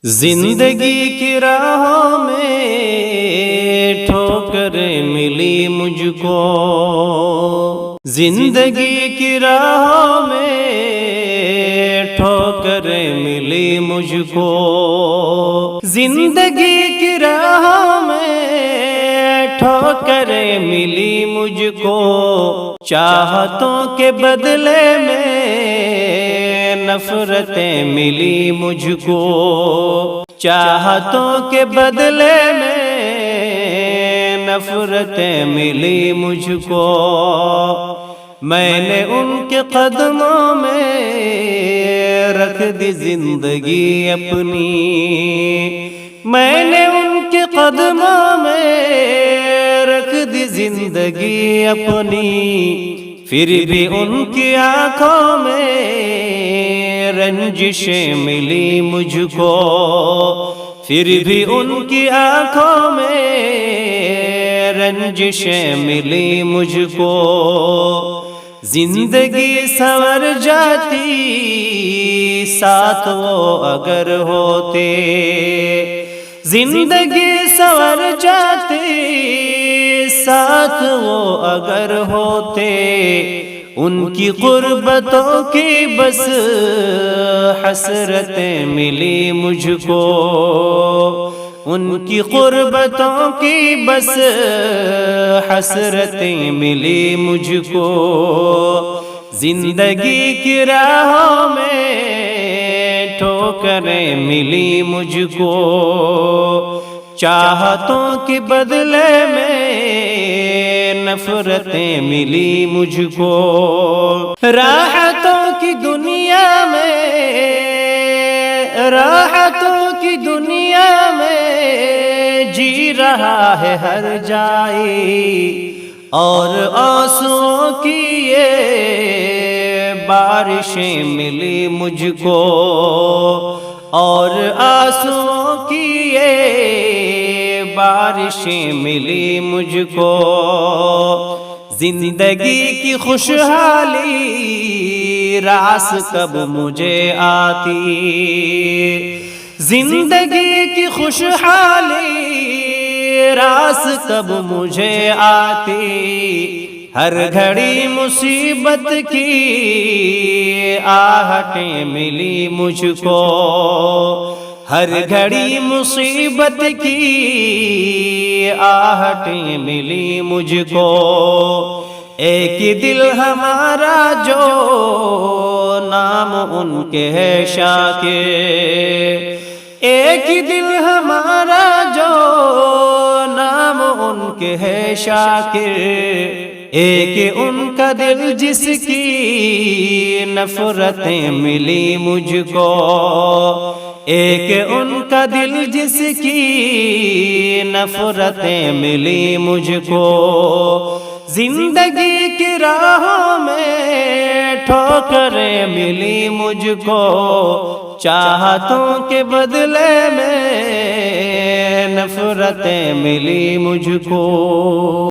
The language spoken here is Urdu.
زندگی کی راہوں میں ٹھوکریں ملی مجھ کو، زندگی کی راہوں میں ٹھوکریں ملی مجھ کو، زندگی کی راہوں میں ٹھوکریں ملی مجھ کو، چاہتوں کے بدلے میں نفرتیں ملی مجھ کو، چاہتوں کے بدلے میں نفرتیں ملی مجھ کو، میں نے ان کے قدموں میں رکھ دی زندگی اپنی، میں نے ان کے قدموں میں رکھ دی زندگی اپنی، پھر بھی ان کی آنکھوں میں رنجشیں ملی مجھ کو، پھر بھی ان کی آنکھوں میں رنجشیں ملی مجھ کو، زندگی سنور جاتی ساتھ وہ اگر ہوتے، زندگی سنور جاتی ساتھ وہ اگر ہوتے، ان کی قربتوں کی بس حسرتیں ملی مجھ کو، ان کی قربتوں کی بس حسرتیں ملی مجھ کو، زندگی کی راہوں میں ٹھوکریں ملی مجھ کو، چاہتوں کے بدلے میں نفرتیں ملی مجھ کو، راحتوں کی دنیا میں، راحتوں کی دنیا میں جی رہا ہے ہر جائے، اور آنسوؤں کی یہ بارشیں ملی مجھ کو، اور آنسوؤں کی یہ بارشیں ملی مجھ کو، زندگی کی خوشحالی راس کب مجھے آتی، زندگی کی خوشحالی راس کب مجھے آتی، ہر گھڑی مصیبت کی آہٹیں ملی مجھ کو، ہر گھڑی مصیبت کی آہٹیں ملی مجھ کو، ایک دل ہمارا جو نام ان کے ہے شاکر، ایک دل ہمارا جو نام ان کے ہے شاکر، ایک ان کا دل جس کی نفرتیں ملی مجھ کو، ایک ان کا دل جس کی نفرتیں ملی مجھ کو، زندگی کی راہوں میں ٹھوکریں ملی مجھ کو، چاہتوں کے بدلے میں نفرتیں ملی مجھ کو۔